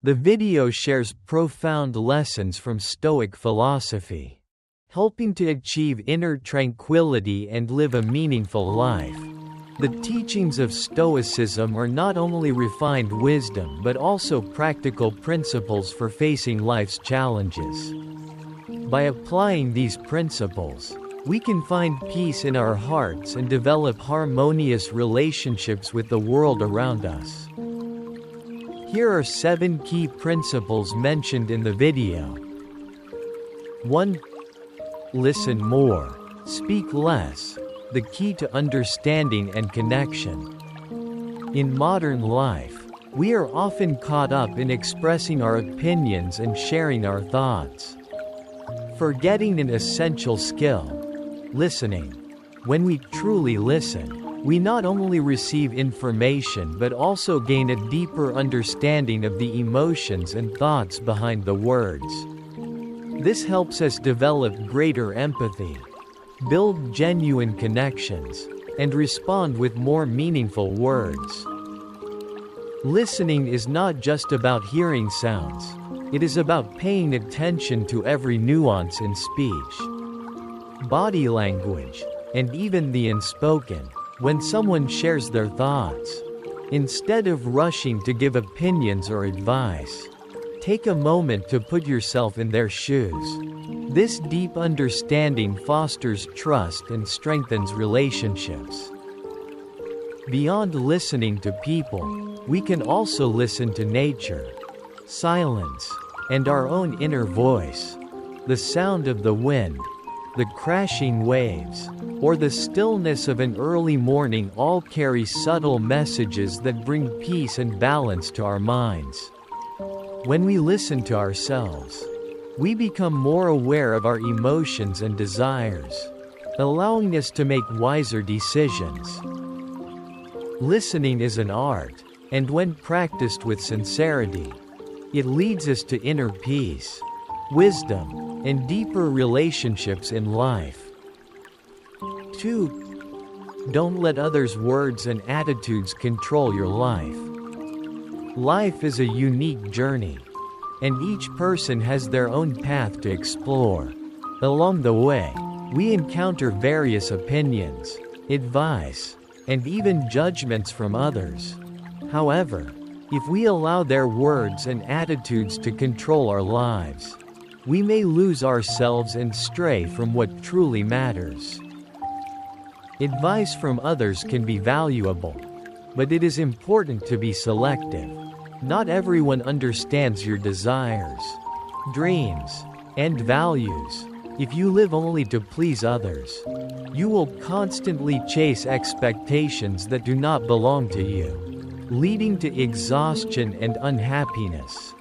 The video shares profound lessons from Stoic philosophy, helping to achieve inner tranquility and live a meaningful life. The teachings of Stoicism are not only refined wisdom but also practical principles for facing life's challenges. By applying these principles, we can find peace in our hearts and develop harmonious relationships with the world around us. Here are 7 key principles mentioned in the video. 1. Listen more. Speak less. The key to understanding and connection. In modern life, we are often caught up in expressing our opinions and sharing our thoughts, forgetting an essential skill: listening. When we truly listen, we not only receive information but also gain a deeper understanding of the emotions and thoughts behind the words. This helps us develop greater empathy, build genuine connections, and respond with more meaningful words. Listening is not just about hearing sounds, it is about paying attention to every nuance in speech, body language, and even the unspoken. When someone shares their thoughts, instead of rushing to give opinions or advice, take a moment to put yourself in their shoes. This deep understanding fosters trust and strengthens relationships. Beyond listening to people, we can also listen to nature, silence, and our own inner voice. The sound of the wind, the crashing waves, or the stillness of an early morning all carry subtle messages that bring peace and balance to our minds. When we listen to ourselves, we become more aware of our emotions and desires, allowing us to make wiser decisions. Listening is an art, and when practiced with sincerity, it leads us to inner peace, wisdom, and deeper relationships in life. 2. Don't let others' words and attitudes control your life. Life is a unique journey, and each person has their own path to explore. Along the way, we encounter various opinions, advice, and even judgments from others. However, if we allow their words and attitudes to control our lives, we may lose ourselves and stray from what truly matters. Advice from others can be valuable, but it is important to be selective. Not everyone understands your desires, dreams, and values. If you live only to please others, you will constantly chase expectations that do not belong to you, leading to exhaustion and unhappiness.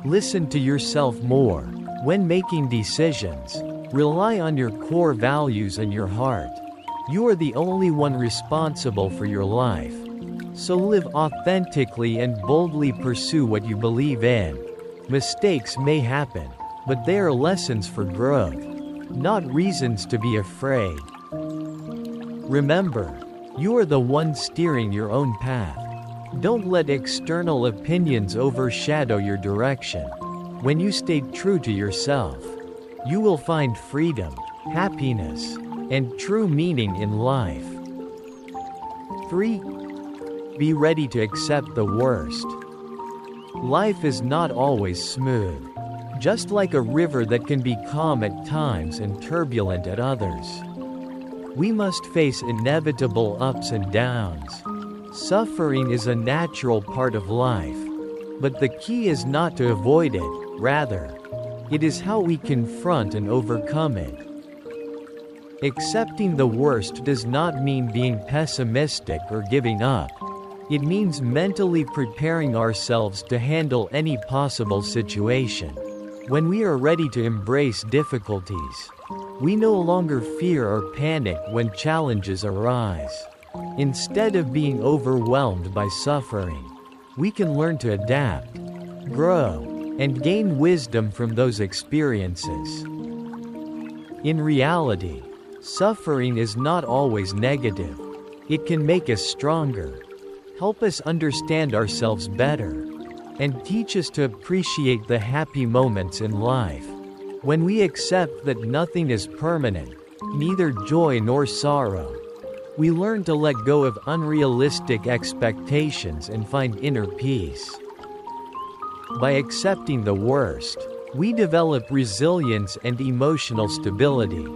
Listen to yourself more. When making decisions, rely on your core values and your heart. You are the only one responsible for your life. So live authentically and boldly pursue what you believe in. Mistakes may happen, but they are lessons for growth, not reasons to be afraid. Remember, you are the one steering your own path. Don't let external opinions overshadow your direction. When you stay true to yourself, you will find freedom, happiness, and true meaning in life. 3. Be ready to accept the worst. Life is not always smooth. Just like a river that can be calm at times and turbulent at others, we must face inevitable ups and downs. Suffering is a natural part of life, but the key is not to avoid it, rather, it is how we confront and overcome it. Accepting the worst does not mean being pessimistic or giving up. It means mentally preparing ourselves to handle any possible situation. When we are ready to embrace difficulties, we no longer fear or panic when challenges arise. Instead of being overwhelmed by suffering, we can learn to adapt, grow, and gain wisdom from those experiences. In reality, suffering is not always negative. It can make us stronger, help us understand ourselves better, and teach us to appreciate the happy moments in life. When we accept that nothing is permanent, neither joy nor sorrow, we learn to let go of unrealistic expectations and find inner peace. By accepting the worst, we develop resilience and emotional stability,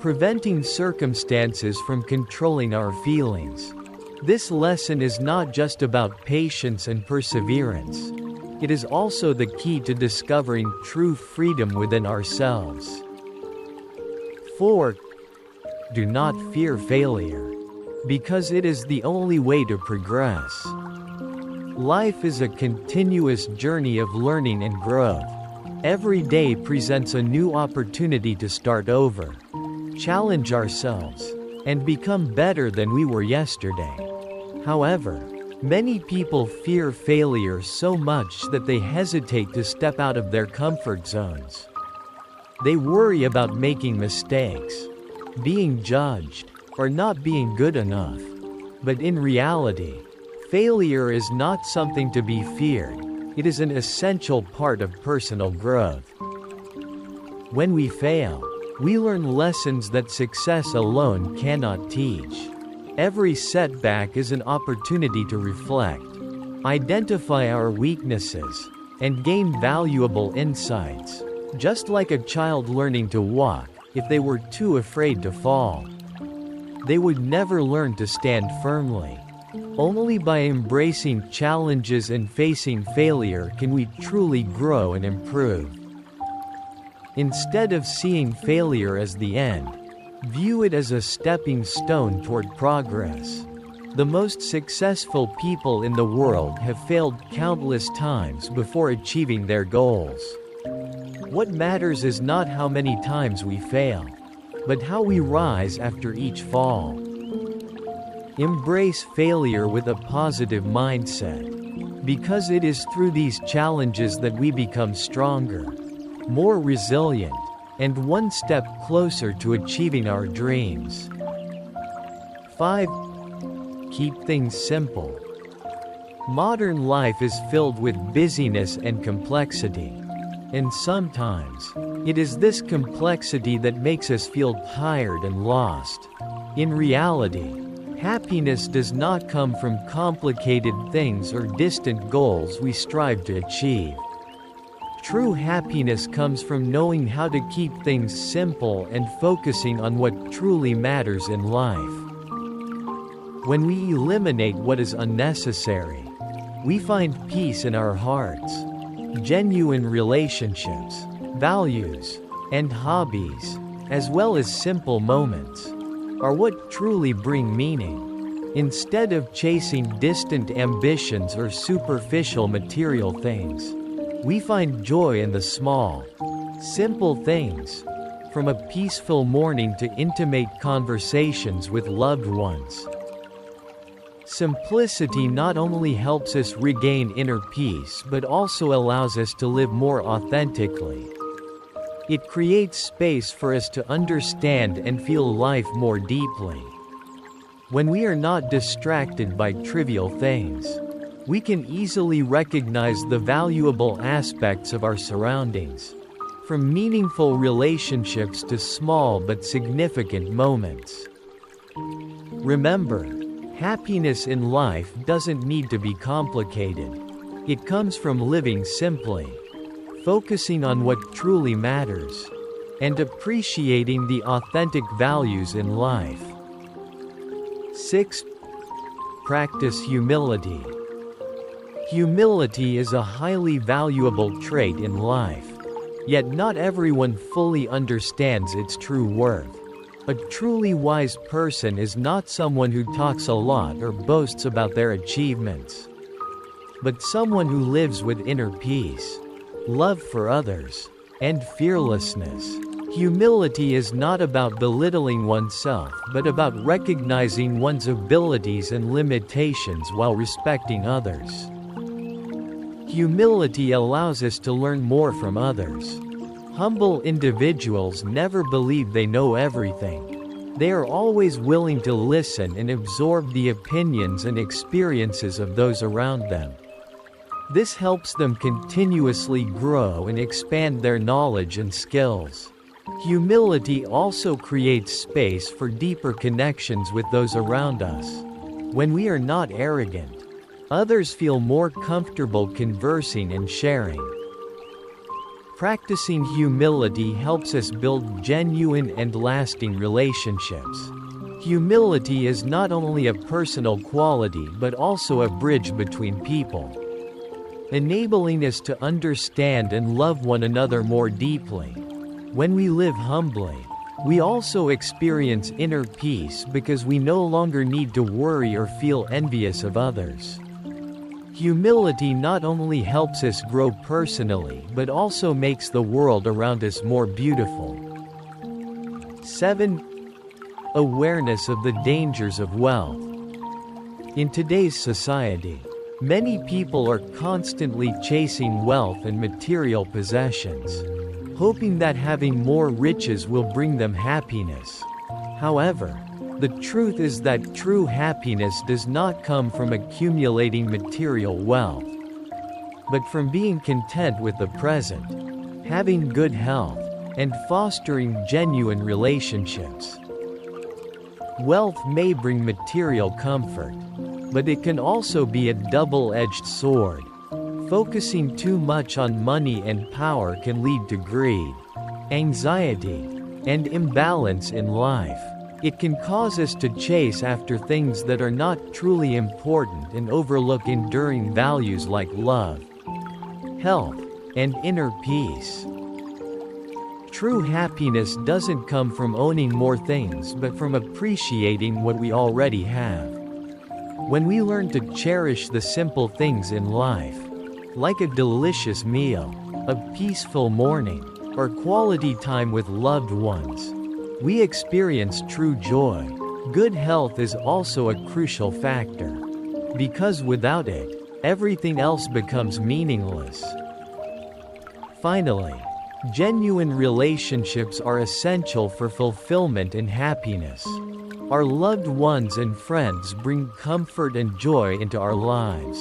preventing circumstances from controlling our feelings. This lesson is not just about patience and perseverance. It is also the key to discovering true freedom within ourselves. 4. Do not fear failure, because it is the only way to progress. Life is a continuous journey of learning and growth. Every day presents a new opportunity to start over, challenge ourselves, and become better than we were yesterday. However, many people fear failure so much that they hesitate to step out of their comfort zones. They worry about making mistakes, being judged, or not being good enough. But in reality, failure is not something to be feared. It is an essential part of personal growth. When we fail, we learn lessons that success alone cannot teach. Every setback is an opportunity to reflect, identify our weaknesses, and gain valuable insights. Just like a child learning to walk, if they were too afraid to fall, they would never learn to stand firmly. Only by embracing challenges and facing failure can we truly grow and improve. Instead of seeing failure as the end, view it as a stepping stone toward progress. The most successful people in the world have failed countless times before achieving their goals. What matters is not how many times we fail, but how we rise after each fall. Embrace failure with a positive mindset, because it is through these challenges that we become stronger, more resilient, and one step closer to achieving our dreams. 5. Keep things simple. Modern life is filled with busyness and complexity, and sometimes, it is this complexity that makes us feel tired and lost. In reality, happiness does not come from complicated things or distant goals we strive to achieve. True happiness comes from knowing how to keep things simple and focusing on what truly matters in life. When we eliminate what is unnecessary, we find peace in our hearts. Genuine relationships, values, and hobbies, as well as simple moments, are what truly bring meaning. Instead of chasing distant ambitions or superficial material things, we find joy in the small, simple things, from a peaceful morning to intimate conversations with loved ones. Simplicity not only helps us regain inner peace but also allows us to live more authentically. It creates space for us to understand and feel life more deeply. When we are not distracted by trivial things, we can easily recognize the valuable aspects of our surroundings, from meaningful relationships to small but significant moments. Remember, happiness in life doesn't need to be complicated. It comes from living simply, focusing on what truly matters, and appreciating the authentic values in life. 6. Practice humility. Humility is a highly valuable trait in life, yet not everyone fully understands its true worth. A truly wise person is not someone who talks a lot or boasts about their achievements, but someone who lives with inner peace, love for others, and fearlessness. Humility is not about belittling oneself but about recognizing one's abilities and limitations while respecting others. Humility allows us to learn more from others. Humble individuals never believe they know everything. They are always willing to listen and absorb the opinions and experiences of those around them. This helps them continuously grow and expand their knowledge and skills. Humility also creates space for deeper connections with those around us. When we are not arrogant, others feel more comfortable conversing and sharing. Practicing humility helps us build genuine and lasting relationships. Humility is not only a personal quality but also a bridge between people, enabling us to understand and love one another more deeply. When we live humbly, we also experience inner peace because we no longer need to worry or feel envious of others. Humility not only helps us grow personally but also makes the world around us more beautiful. 7. Awareness of the dangers of wealth. In today's society, many people are constantly chasing wealth and material possessions, hoping that having more riches will bring them happiness. However, the truth is that true happiness does not come from accumulating material wealth, but from being content with the present, having good health, and fostering genuine relationships. Wealth may bring material comfort, but it can also be a double-edged sword. Focusing too much on money and power can lead to greed, anxiety, and imbalance in life. It can cause us to chase after things that are not truly important and overlook enduring values like love, health, and inner peace. True happiness doesn't come from owning more things but from appreciating what we already have. When we learn to cherish the simple things in life, like a delicious meal, a peaceful morning, or quality time with loved ones, we experience true joy. Good health is also a crucial factor, because without it, everything else becomes meaningless. Finally, genuine relationships are essential for fulfillment and happiness. Our loved ones and friends bring comfort and joy into our lives.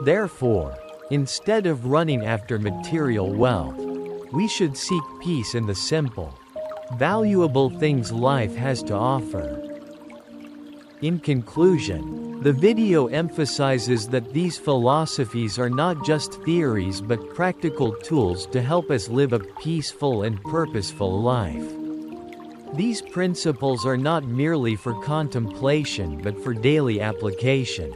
Therefore, instead of running after material wealth, we should seek peace in the simple, valuable things life has to offer. In conclusion, the video emphasizes that these philosophies are not just theories but practical tools to help us live a peaceful and purposeful life. These principles are not merely for contemplation but for daily application,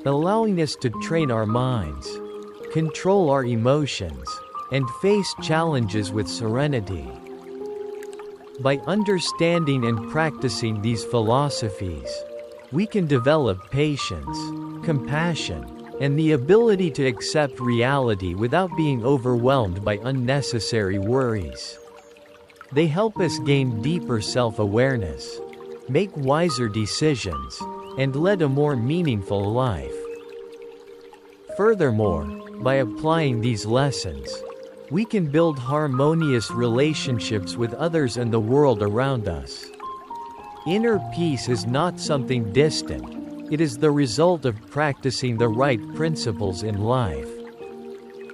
allowing us to train our minds, control our emotions, and face challenges with serenity. By understanding and practicing these philosophies, we can develop patience, compassion, and the ability to accept reality without being overwhelmed by unnecessary worries. They help us gain deeper self-awareness, make wiser decisions, and lead a more meaningful life. Furthermore, by applying these lessons, we can build harmonious relationships with others and the world around us. Inner peace is not something distant, it is the result of practicing the right principles in life.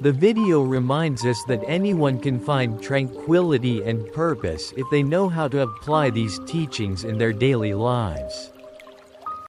The video reminds us that anyone can find tranquility and purpose if they know how to apply these teachings in their daily lives.